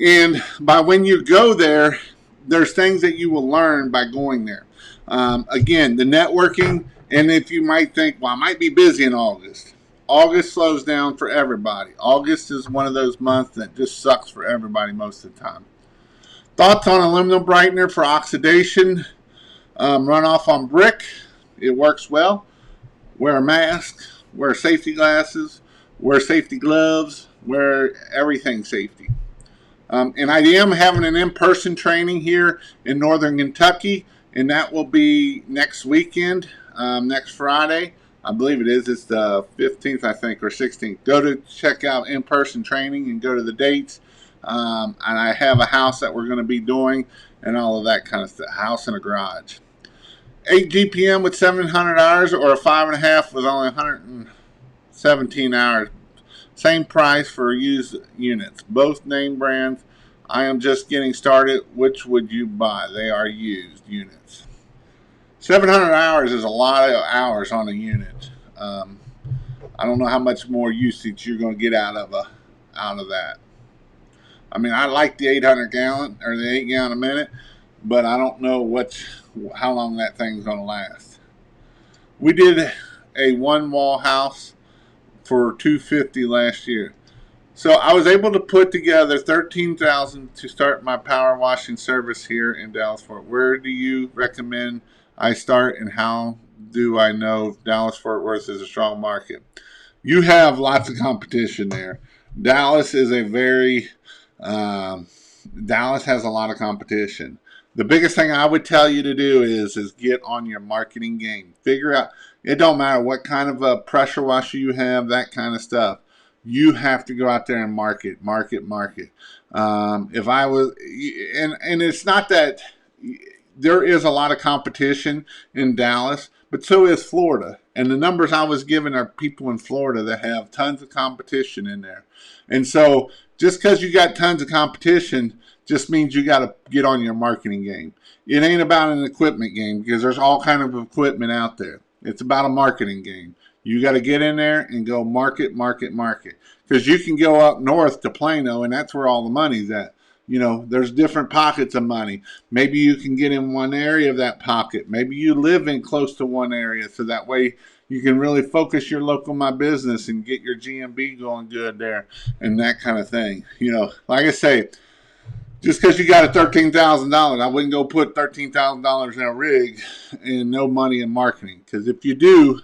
And by when you go there, there's things that you will learn by going there. Again, the networking, and if you might think, well, I might be busy in August. August slows down for everybody. August is one of those months that just sucks for everybody most of the time. Thoughts on aluminum brightener for oxidation, runoff on brick. It works well. Wear a mask, wear safety glasses, wear safety gloves, wear everything safety. And I am having an in-person training here in Northern Kentucky, and that will be next weekend, next Friday. I believe it is. It's the 15th, I think, or 16th. Go to check out in-person training and go to the dates. And I have a house that we're going to be doing and all of that kind of stuff. House and a garage. 8 GPM with 700 hours or a 5.5 with only 117 hours. Same price for used units. Both name brands. I am just getting started. Which would you buy? They are used units. 700 hours is a lot of hours on a unit. I don't know how much more usage you're going to get out of that. I mean, I like the 800 gallon or the 8 gallon a minute, but I don't know how long that thing's going to last. We did a one wall house for 250 last year. So I was able to put together 13,000 to start my power washing service here in Dallas Fort. Where do you recommend I start, and how do I know Dallas Fort Worth is a strong market? You have lots of competition there. Dallas is a very um, Dallas has a lot of competition. The biggest thing I would tell you to do is get on your marketing game. Figure out, it don't matter what kind of a pressure washer you have, that kind of stuff. You have to go out there and market. If I was, and it's not that there is a lot of competition in Dallas, but so is Florida. And the numbers I was given are people in Florida that have tons of competition in there. And so just because you got tons of competition just means you got to get on your marketing game. It ain't about an equipment game, because there's all kind of equipment out there. It's about a marketing game. You got to get in there and go market. Because you can go up north to Plano, and that's where all the money's at. You know, there's different pockets of money. Maybe you can get in one area of that pocket. Maybe you live in close to one area, so that way you can really focus your local my business and get your GMB going good there and that kind of thing. You know, like I say, just because you got a $13,000, I wouldn't go put $13,000 in a rig and no money in marketing. Because if you do,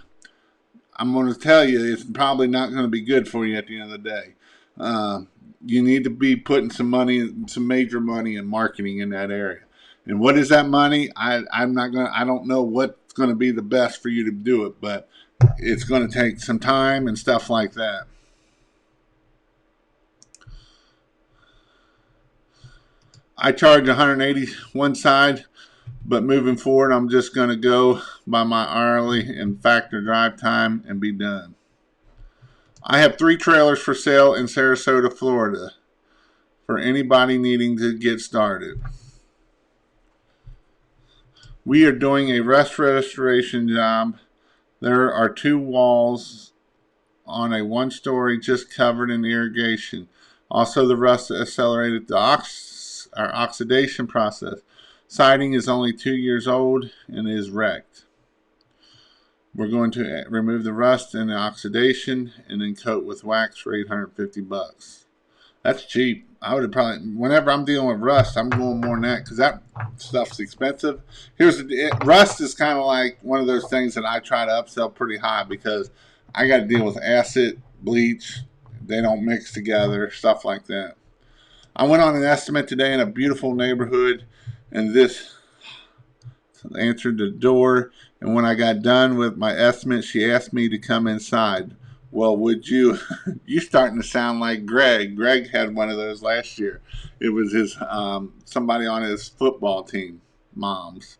I'm going to tell you, it's probably not going to be good for you at the end of the day. You need to be putting some major money in marketing in that area. And what is that money? I don't know what's going to be the best for you to do it, but it's going to take some time and stuff like that. I charge 180 one side, but moving forward, I'm just going to go by my hourly and factor drive time and be done. I have 3 trailers for sale in Sarasota, Florida, for anybody needing to get started. We are doing a rust restoration job. There are 2 walls on a 1-story just covered in irrigation. Also, the rust accelerated the oxidation process. Siding is only 2 years old and is wrecked. We're going to remove the rust and the oxidation and then coat with wax for $850. That's cheap. I would have probably, whenever I'm dealing with rust, I'm going more than that, because that stuff's expensive. Rust is kind of like one of those things that I try to upsell pretty high, because I got to deal with acid, bleach, they don't mix together, stuff like that. I went on an estimate today in a beautiful neighborhood, and this answered the door, and when I got done with my estimate, she asked me to come inside. Well, would you? You starting to sound like Greg. Greg had one of those last year. It was his somebody on his football team, moms.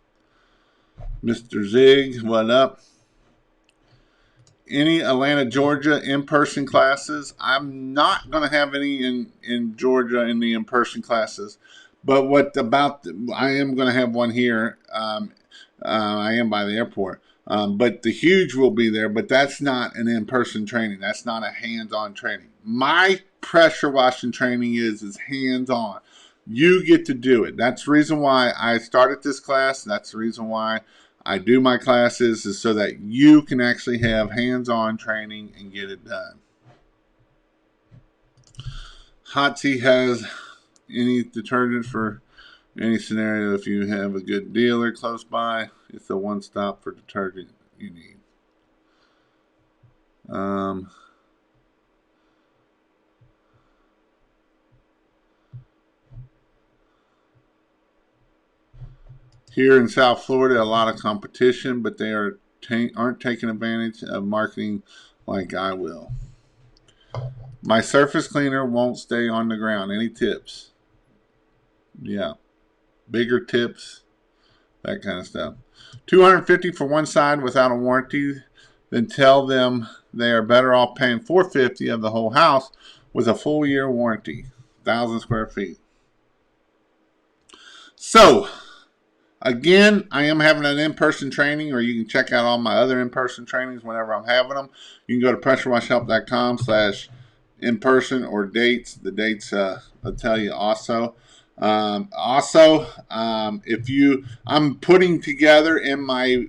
Mr. Zig, what up? Any Atlanta, Georgia in-person classes? I'm not going to have any in Georgia in the in-person classes. But I am going to have one here. I am by the airport. But the huge will be there, but that's not an in-person training. That's not a hands-on training. My pressure washing training is hands-on. You get to do it. That's the reason why I started this class. That's the reason why I do my classes, is so that you can actually have hands-on training and get it done. Hot Tea has any detergent for any scenario. If you have a good dealer close by, it's a one-stop for detergent you need. Here in South Florida, a lot of competition, but they aren't taking advantage of marketing like I will. My surface cleaner won't stay on the ground. Any tips? Yeah. Bigger tips, that kind of stuff. $250 for one side without a warranty. Then tell them they are better off paying $450 of the whole house with a full year warranty. 1,000 square feet. So, Again, I am having an in-person training, or you can check out all my other in-person trainings whenever I'm having them. You can go to pressurewashhelp.com/in-person or dates. The dates I'll tell you also. If I'm putting together in my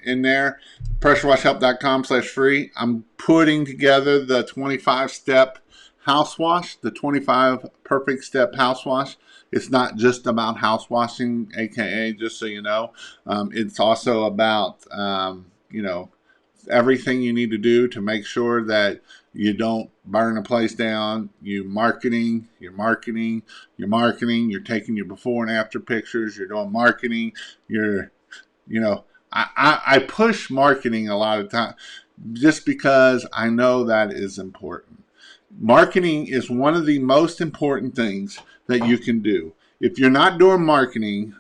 in there, pressurewashhelp.com/free. I'm putting together the 25-step house wash, the 25 perfect step house wash. It's not just about house washing, aka, just so you know. It's also about everything you need to do to make sure that you don't burn a place down. You're marketing. You're taking your before and after pictures. You're doing marketing. You're, you know, I push marketing a lot of time just because I know that is important. Marketing is one of the most important things that you can do. If you're not doing marketing,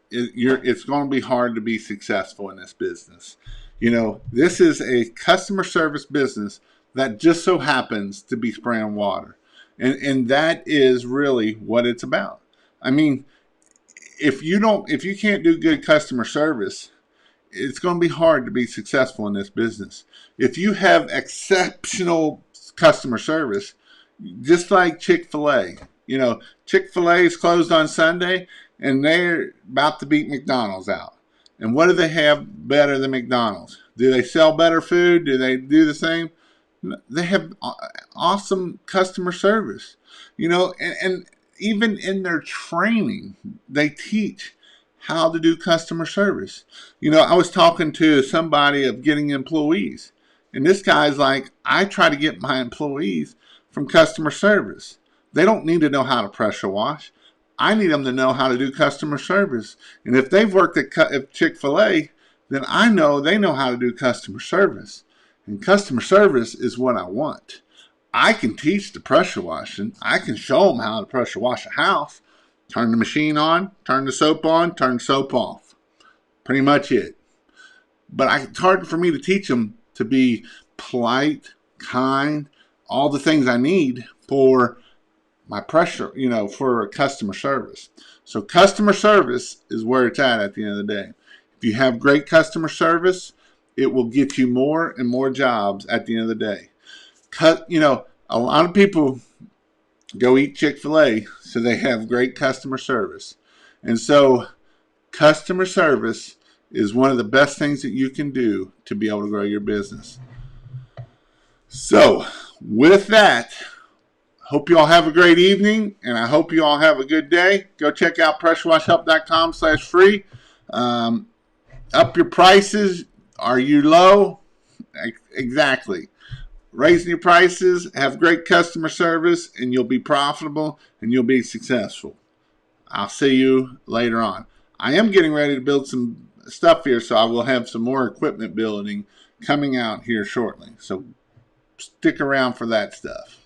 it's going to be hard to be successful in this business. This is a customer service business that just so happens to be spraying water. And that is really what it's about. I mean, if you can't do good customer service, it's going to be hard to be successful in this business. If you have exceptional customer service, just like Chick-fil-A, Chick-fil-A is closed on Sunday and they're about to beat McDonald's out. And what do they have better than McDonald's? Do they sell better food? Do they do the same? They have awesome customer service, and even in their training, they teach how to do customer service. I was talking to somebody of getting employees, and this guy's like, I try to get my employees from customer service. They don't need to know how to pressure wash. I need them to know how to do customer service. And if they've worked at Chick-fil-A, then I know they know how to do customer service. And customer service is what I want. I can teach the pressure washing. I can show them how to pressure wash a house. Turn the machine on, turn the soap on, turn the soap off. Pretty much it. But it's hard for me to teach them to be polite, kind, all the things I need for my pressure, for customer service. So customer service is where it's at the end of the day. If you have great customer service, it will get you more and more jobs at the end of the day. A lot of people go eat Chick-fil-A so they have great customer service. And so customer service is one of the best things that you can do to be able to grow your business. So with that, hope you all have a great evening, and I hope you all have a good day. Go check out pressurewashhelp.com/free. Up your prices. Are you low? Exactly. Raising your prices, have great customer service, and you'll be profitable and you'll be successful. I'll see you later on. I am getting ready to build some stuff here, so I will have some more equipment building coming out here shortly. So stick around for that stuff.